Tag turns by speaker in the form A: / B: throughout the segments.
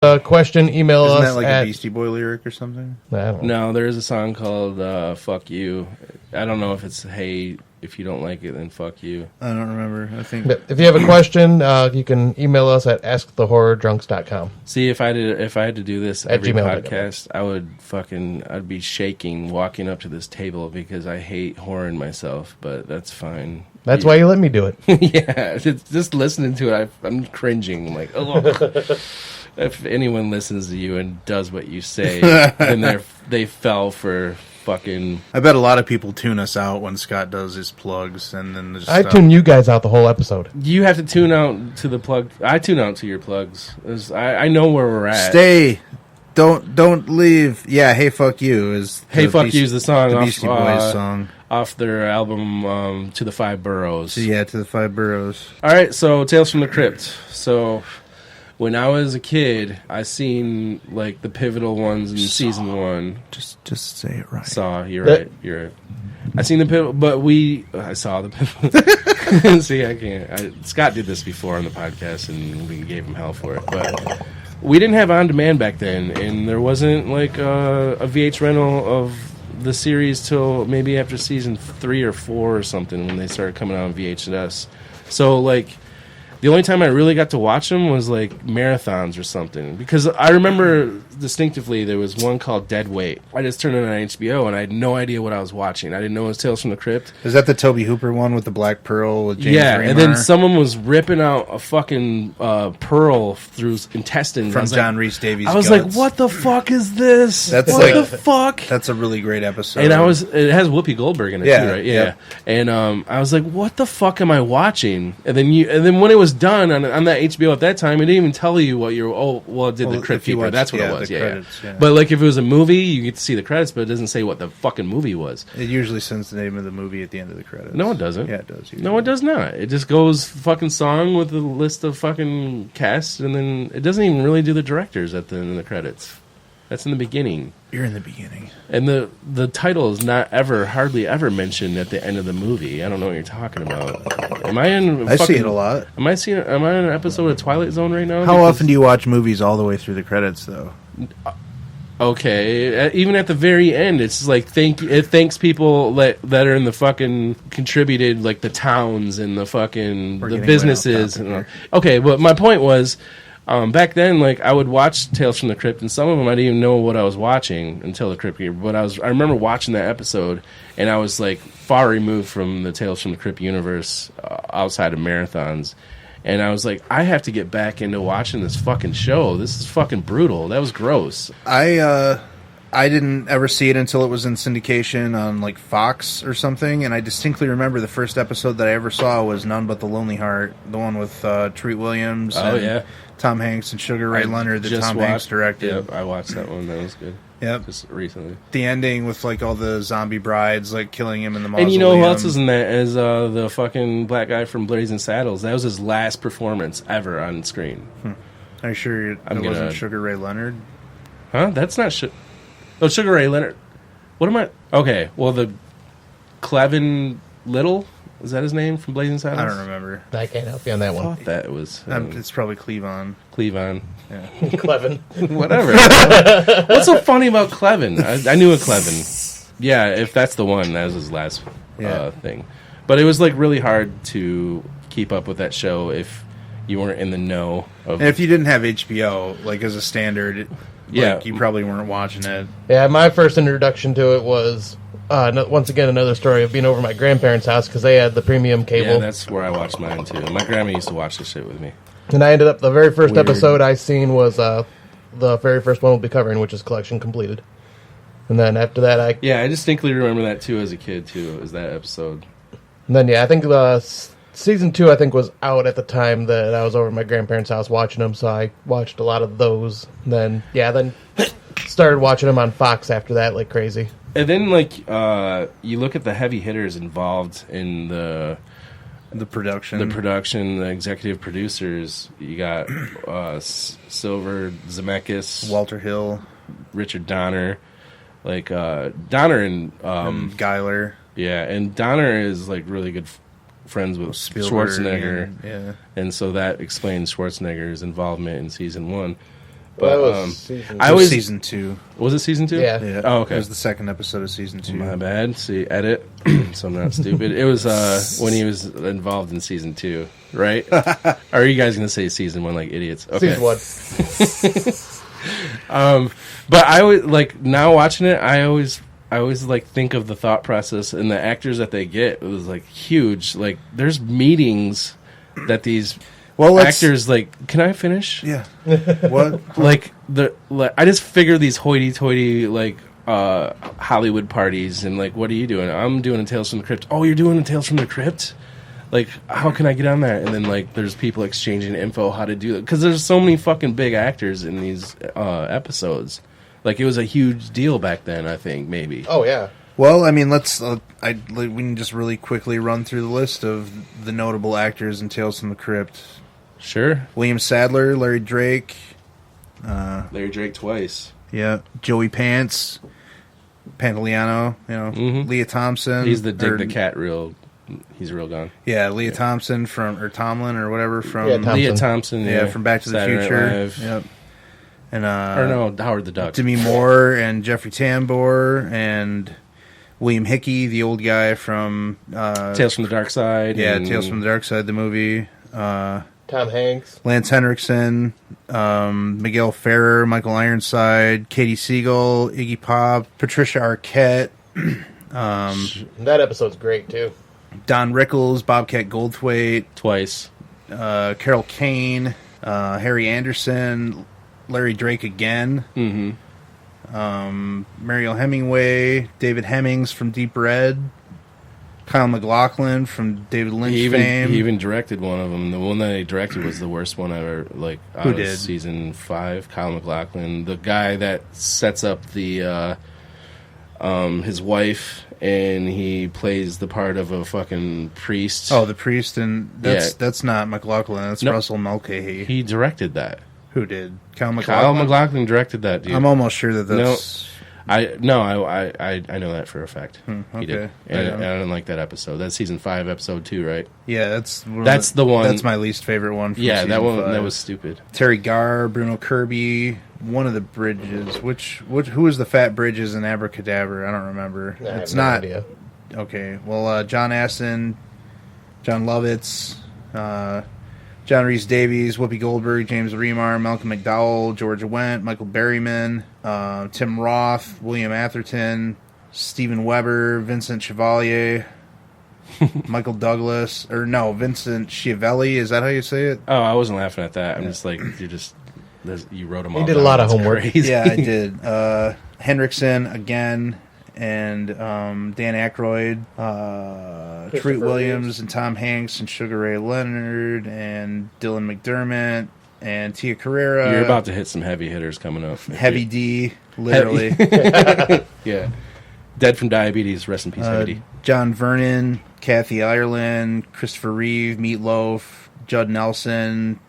A: question, email
B: Isn't
A: us.
B: Isn't that like a Beastie Boy lyric or something?
A: I don't know.
C: No, there is a song called "Fuck You." I don't know if it's "Hey, if you don't like it, then fuck you."
B: I don't remember. I think
A: If you have a question, you can email us at askthehorrordrunks.com.
C: See, if I had to do this
A: At
C: every
A: gmail.com.
C: podcast, I'd be shaking walking up to this table because I hate horror in myself. But that's fine.
A: That's why you let me do it.
C: Yeah, just listening to it, I'm cringing. I'm like, oh. If anyone listens to you and does what you say, then they fell for fucking.
B: I bet a lot of people tune us out when Scott does his plugs, and then just
A: I tune you guys out the whole episode.
C: You have to tune out to the plug. I tune out to your plugs. I know where we're at.
B: Stay. Don't leave. Yeah, Hey Fuck You is
C: Hey Fuck You is the song
B: the
C: off
B: Beastie Boys song
C: off their album To the Five Boroughs.
B: Yeah, To the Five Boroughs.
C: All right, so Tales from the Crypt. So when I was a kid, I seen like the pivotal ones in season 1.
B: Just say it right.
C: You're right. I seen the pivotal, but I saw the pivotal. See, I can't. Scott did this before on the podcast, and we gave him hell for it. But we didn't have on demand back then, and there wasn't like a VH rental of the series till maybe after season 3 or 4 or something when they started coming out on VHS. So like. The only time I really got to watch them was like marathons or something. Because I remember distinctively there was one called Dead Weight. I just turned it on HBO and I had no idea what I was watching. I didn't know it was Tales from the Crypt.
B: Is that the Toby Hooper one with the Black Pearl with James Remar?
C: And then someone was ripping out a fucking pearl through his intestines.
B: From John Rhys Davies'
C: I was
B: guts.
C: like, what the fuck is this? What the fuck?
B: That's a really great episode.
C: And it has Whoopi Goldberg in it too, right? Yeah. And I was like, what the fuck am I watching? And then when it was done on that HBO at that time, it didn't even tell you what it did the Crypt Keeper. That's what it was. Yeah. But like if it was a movie, you get to see the credits, but it doesn't say what the fucking movie was.
B: It usually sends the name of the movie at the end of the credits.
C: No, it doesn't.
B: Yeah, it does. Usually.
C: No, it does not. It just goes fucking song with a list of fucking cast, and then it doesn't even really do the directors at the end of the credits. That's in the beginning.
B: You're in the beginning.
C: And the title is not hardly ever mentioned at the end of the movie. I don't know what you're talking about. Am I in?
B: I see it a lot.
C: Am I in an episode of Twilight Zone right now?
B: How often do you watch movies all the way through the credits, though?
C: Okay, even at the very end, it's like it thanks people that are in the fucking contributed, like the towns and the fucking the businesses. Okay, but my point was. Back then, like I would watch Tales from the Crypt, and some of them I didn't even know what I was watching until the Crypt Keeper. But I remember watching that episode, and I was like far removed from the Tales from the Crypt universe outside of marathons, and I was like, I have to get back into watching this fucking show. This is fucking brutal. That was gross.
B: I didn't ever see it until it was in syndication on like Fox or something, and I distinctly remember the first episode that I ever saw was None But the Lonely Heart, the one with Treat Williams. Tom Hanks and Sugar Ray Leonard that Tom Hanks directed.
C: Yep, I watched that one. That was good.
B: Yep.
C: Just recently.
B: The ending with like all the zombie brides like killing him in the mausoleum.
C: And you know who else is in that as the fucking black guy from Blazing Saddles. That was his last performance ever on screen.
B: Are you sure it wasn't Sugar Ray Leonard?
C: Huh? That's not Sugar Ray Leonard. What am I? Okay, well the Clevin Little. Is that his name from Blazing Saddles?
B: I don't remember.
A: I can't help you on that one.
C: I thought that was...
B: it's probably Cleavon.
C: Cleavon.
B: Yeah.
A: Clevin.
C: Whatever. What's so funny about Clevin? I knew a Clevin. Yeah, if that's the one, that was his last thing. But it was like really hard to keep up with that show if you weren't in the know.
B: And if you didn't have HBO, like as a standard, you probably weren't watching it.
A: Yeah, my first introduction to it was... once again, another story of being over at my grandparents' house because they had the premium cable.
C: Yeah, that's where I watched mine too. My grandma used to watch this shit with me.
A: And I ended up, the very first episode I seen was the very first one we'll be covering, which is Collection Completed. And then after that, I
C: distinctly remember that too as a kid too, as that episode.
A: And then I think season 2 I think was out at the time that I was over at my grandparents' house watching them, so I watched a lot of those. And then started watching them on Fox after that like crazy.
C: And then, you look at the heavy hitters involved in the
B: production,
C: the executive producers. You got Silver Zemeckis,
B: Walter Hill,
C: Richard Donner, Donner and
B: Geiler.
C: Yeah, and Donner is like really good friends with Spielberg, Schwarzenegger,
B: and
C: so that explains Schwarzenegger's involvement in season 1. But
A: That was season
C: I
B: It was
C: always
B: season 2.
C: was it season 2?
A: Yeah.
B: Yeah.
C: Oh, okay.
B: It was the second episode of season 2.
C: My bad. See, edit. So I'm not stupid. It was when he was involved in season 2, right? Or are you guys gonna say season 1 like idiots? Okay.
A: Season 1.
C: But I always like now watching it. I always like think of the thought process and the actors that they get. It was like huge. Like there's meetings that these actors like. Can I finish?
B: Yeah. What?
C: I just figure these hoity-toity like Hollywood parties and like, what are you doing? I'm doing a Tales from the Crypt. Oh, you're doing a Tales from the Crypt? Like, how can I get on that? And then like, there's people exchanging info how to do it because there's so many fucking big actors in these episodes. Like, it was a huge deal back then. I think maybe.
A: Oh yeah.
B: Well, I mean, we can just really quickly run through the list of the notable actors in Tales from the Crypt.
C: Sure.
B: William Sadler, Larry Drake.
C: Larry Drake twice.
B: Yeah. Joey Pants. Pantoliano. Leah Thompson.
C: He's the Dig the Cat he's real gone.
B: Yeah, Leah Thompson Tomlin or whatever from...
A: Yeah, Thompson.
C: Leah Thompson.
B: Yeah, from Back to the
C: Saturday
B: Future.
C: Night Live.
B: Yep. And
C: Or no, Howard the Duck.
B: Demi Moore and Jeffrey Tambor and William Hickey, the old guy from
C: Tales from the Dark Side.
B: Yeah,
C: and
B: Tales from the Dark Side, the movie.
A: Tom Hanks.
B: Lance Henriksen, Miguel Ferrer, Michael Ironside, Katie Siegel, Iggy Pop, Patricia Arquette,
A: That episode's great too.
B: Don Rickles, Bobcat Goldthwait,
C: twice.
B: Carol Kane, Harry Anderson, Larry Drake again, Mariel Hemingway, David Hemmings from Deep Red, Kyle MacLachlan from David Lynch fame.
C: He even directed one of them. The one that he directed was the worst one ever. Like out
B: Who
C: of
B: did?
C: season 5, Kyle MacLachlan, the guy that sets up the his wife, and he plays the part of a fucking priest.
B: Oh, the priest, and that's not MacLachlan. That's
C: Nope.
B: Russell Mulcahy.
C: He directed that.
B: Who did? Kyle
C: Kyle
B: MacLachlan.
C: MacLachlan directed that, dude.
B: I'm almost sure that's.
C: I know that for a fact. He did,
B: okay.
C: and
B: Yeah.
C: I didn't like that episode. That's season 5, episode 2, right?
B: Yeah, that's
C: The one.
B: That's my least favorite one. From
C: Yeah, that
B: season
C: one
B: 5.
C: that was stupid.
B: Terry Garr, Bruno Kirby, one of the Bridges. Who is the Fat Bridges in Abracadabra? I don't remember.
A: I have
B: It's
A: no
B: not.
A: idea.
B: Okay, well, John Astin, John Lovitz, John Rhys Davies, Whoopi Goldberg, James Remar, Malcolm McDowell, George Wendt, Michael Berryman, Tim Roth, William Atherton, Stephen Weber, Vincent Chevalier, Michael Douglas, Vincent Schiavelli. Is that how you say it?
C: Oh, I wasn't laughing at that. I'm just like, you wrote them all.
A: He did a
C: down.
A: lot of
C: That's
A: homework.
C: crazy.
B: Yeah, I did. Henriksen again, and Dan Aykroyd, Treat Williams,
A: Reeves.
B: and Tom Hanks, and Sugar Ray Leonard, and Dylan McDermott, and Tia Carrera.
C: You're about to hit some heavy hitters coming up.
B: Heavy D, literally.
C: Yeah. Dead from diabetes. Rest in peace, Heavy D.
B: John Vernon, Kathy Ireland, Christopher Reeve, Meatloaf, Judd Nelson,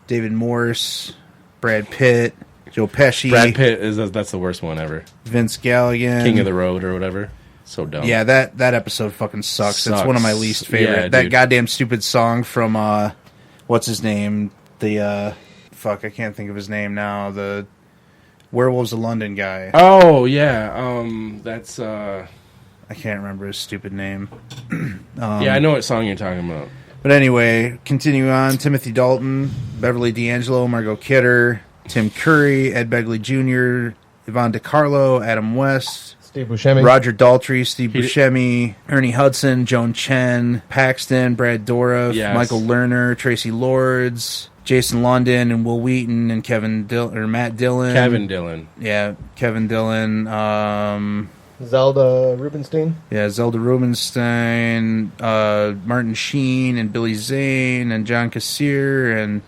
B: David Morse, Brad Pitt, Joe Pesci,
C: Brad Pitt that's the worst one ever.
B: Vince Gilligan,
C: King of the Road or whatever. So dumb.
B: Yeah, that episode fucking sucks. It's one of my least favorite.
C: Yeah,
B: that
C: dude.
B: goddamn stupid song from what's his name? The I can't think of his name now. The Werewolves of London guy.
C: Oh yeah. That's
B: I can't remember his stupid name.
C: yeah, I know what song you're talking about.
B: But anyway, continue on. Timothy Dalton, Beverly D'Angelo, Margot Kidder, Tim Curry, Ed Begley Jr., Yvonne DiCarlo, Adam West,
A: Steve Buscemi.
B: Roger Daltrey, Steve Buscemi, Ernie Hudson, Joan Chen, Paxton, Brad Dourif,
C: Yes.
B: Michael Lerner, Tracy Lords, Jason London, and Will Wheaton, and Matt Dillon.
C: Kevin Dillon.
B: Yeah, Kevin Dillon.
A: Zelda Rubinstein.
B: Yeah, Zelda Rubinstein, Martin Sheen, and Billy Zane, and John Kassir, and...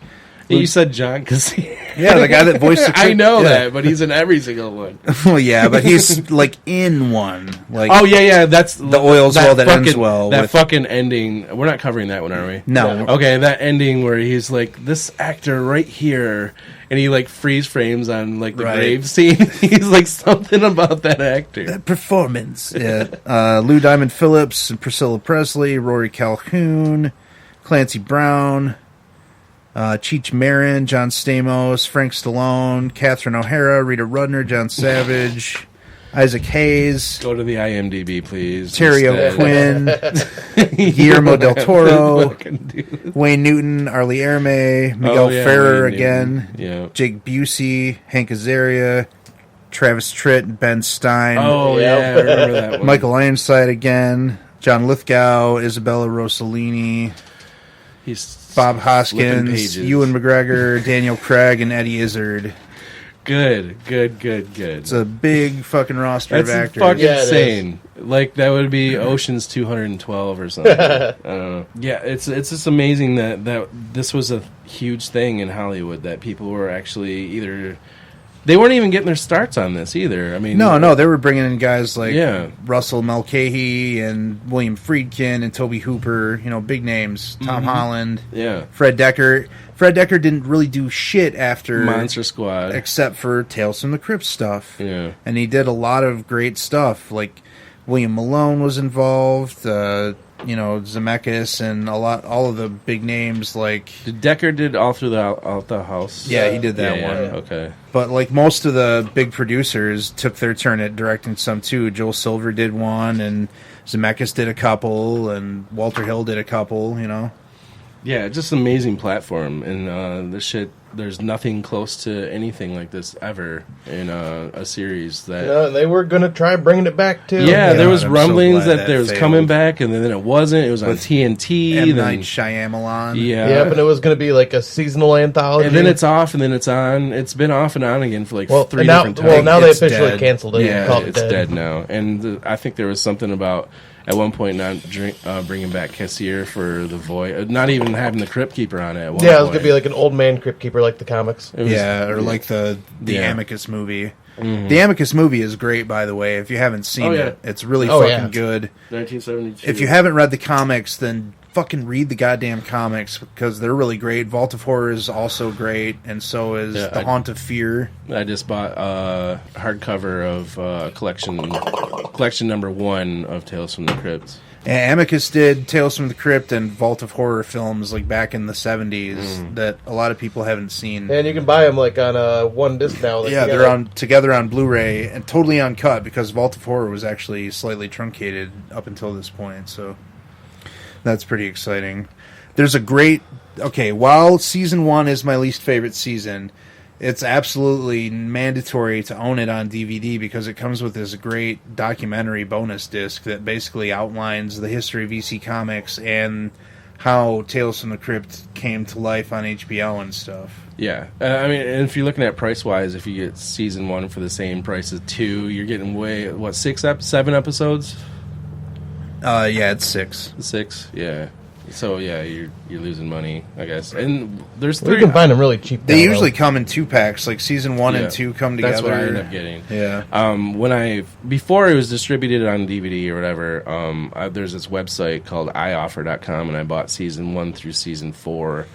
C: You said John Cassini.
B: Yeah, the guy that voiced the
C: I know
B: yeah.
C: that, but he's in every single one.
B: Well, yeah, but he's, like, in one. Like,
C: Oh yeah, that's
B: The oil's well that ends
C: fucking-
B: well
C: That
B: with-
C: fucking ending. We're not covering that one, are we?
B: No.
C: Okay, that ending where he's like, this actor right here, and he like freeze frames on like the
B: Right.
C: grave scene. He's like something about that actor.
B: That performance. Yeah. Lou Diamond Phillips and Priscilla Presley, Rory Calhoun, Clancy Brown, Cheech Marin, John Stamos, Frank Stallone, Catherine O'Hara, Rita Rudner, John Savage, Isaac Hayes,
C: Go to the IMDb, please.
B: Terry O'Quinn, Guillermo del Toro, Wayne Newton, Arlie Ermey, Miguel Ferrer again, Jake Busey, Hank Azaria, Travis Tritt, Ben Stein.
C: Oh, yeah, I remember that one.
B: Michael Ironside again, John Lithgow, Isabella Rossellini, Bob Hoskins, Ewan McGregor, Daniel Craig, and Eddie Izzard.
C: Good.
B: It's a big fucking roster of actors.
C: Fucking insane. Like, that would be Ocean's 212 or something. I don't know. Yeah, it's just amazing that this was a huge thing in Hollywood, that people were actually either... They weren't even getting their starts on this either. I mean,
B: no, they were bringing in guys like Russell Mulcahy and William Friedkin and Toby Hooper, big names. Tom Holland, Fred Decker. Fred Decker didn't really do shit after
C: Monster Squad,
B: except for Tales from the Crypt stuff.
C: Yeah,
B: and he did a lot of great stuff. Like William Malone was involved. Zemeckis and all of the big names like
C: Decker did all through the house.
B: Yeah, he did that one.
C: Okay,
B: but like most of the big producers took their turn at directing some too. Joel Silver did one, and Zemeckis did a couple, and Walter Hill did a couple.
C: Yeah, just an amazing platform, and this shit. There's nothing close to anything like this ever in a series that.
A: They were gonna try bringing it back too.
C: Yeah, there was rumblings that there was coming back, and then it wasn't. It was on TNT.
B: M. Night Shyamalan.
C: Yeah,
A: but it was gonna be like a seasonal anthology,
C: and then it's off, and then it's on. It's been off and on again for like 3 different times.
A: Well, now they officially canceled it.
C: Yeah, it's dead now. And I think there was something about. At one point, not bringing back Cassier for the voice, not even having the Crypt Keeper on it. At one point.
A: It was gonna be like an old man Crypt Keeper, like the comics.
B: Like the Amicus movie. Mm-hmm. The Amicus movie is great, by the way. If you haven't seen it, it's really fucking good.
C: 1972.
B: If you haven't read the comics, then fucking read the goddamn comics because they're really great. Vault of Horror is also great, and so is The Haunt of Fear.
C: I just bought a hardcover of collection number 1 of Tales from the Crypt.
B: And Amicus did Tales from the Crypt and Vault of Horror films like back in the 70s that a lot of people haven't seen.
A: And you can buy them like on one disc now.
B: They're together on Blu-ray and totally uncut because Vault of Horror was actually slightly truncated up until this point, so that's pretty exciting. There's a great... Okay, while Season 1 is my least favorite season, it's absolutely mandatory to own it on DVD because it comes with this great documentary bonus disc that basically outlines the history of EC Comics and how Tales from the Crypt came to life on HBO and stuff.
C: Yeah. I mean, and if you're looking at price-wise, if you get Season 1 for the same price as 2, you're getting 7 episodes?
B: It's 6.
C: 6, yeah. So yeah, you're losing money, I guess. And there's 3.
A: You can find them really cheap.
B: They usually come in 2-packs, like Season 1 and 2 come together.
C: That's what I ended up getting.
B: Yeah.
C: Before it was distributed on DVD or whatever, there's this website called ioffer.com, and I bought Season 1 through Season 4.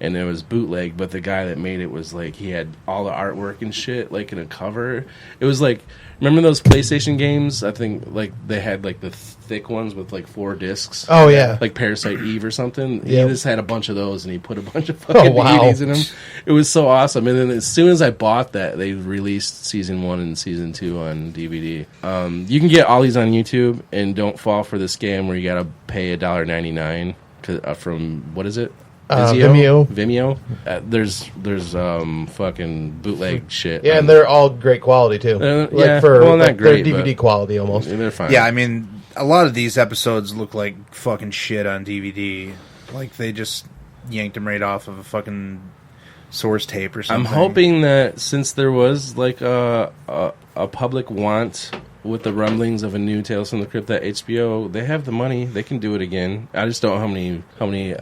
C: And it was bootleg, but the guy that made it was like, he had all the artwork and shit, like in a cover. It was like, remember those PlayStation games? I think like they had like the thick ones with like 4 discs.
A: Oh yeah,
C: like Parasite Eve or something.
A: Yep.
C: He just had a bunch of those, and he put a bunch of fucking DVDs in them. It was so awesome. And then as soon as I bought that, they released Season 1 and Season 2 on DVD. You can get all these on YouTube, and don't fall for the scam where you gotta pay $1.99 from what is it? Vimeo. There's fucking bootleg shit.
A: Yeah, and they're all great quality too.
C: Not great.
A: They're DVD quality almost.
C: They're fine.
B: Yeah, I mean, a lot of these episodes look like fucking shit on DVD. Like they just yanked them right off of a fucking source tape or something.
C: I'm hoping that since there was like a public want with the rumblings of a new Tales from the Crypt, that HBO, they have the money, they can do it again. I just don't know how many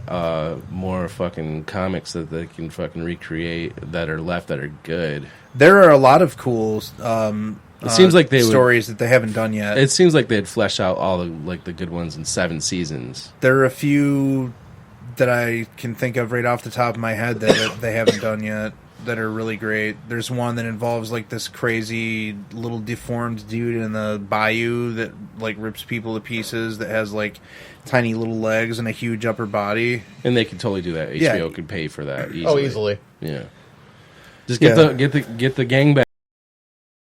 C: more fucking comics that they can fucking recreate that are left that are good.
B: There are a lot of cool
C: it seems like
B: stories that they haven't done yet.
C: It seems like they'd flesh out all the good ones in 7 seasons.
B: There are a few that I can think of right off the top of my head that they haven't done yet that are really great. There's one that involves like this crazy little deformed dude in the bayou that like rips people to pieces, that has like tiny little legs and a huge upper body.
C: And they could totally do that. HBO could pay for that easily.
A: Oh, easily.
C: Yeah. Just get the gang back.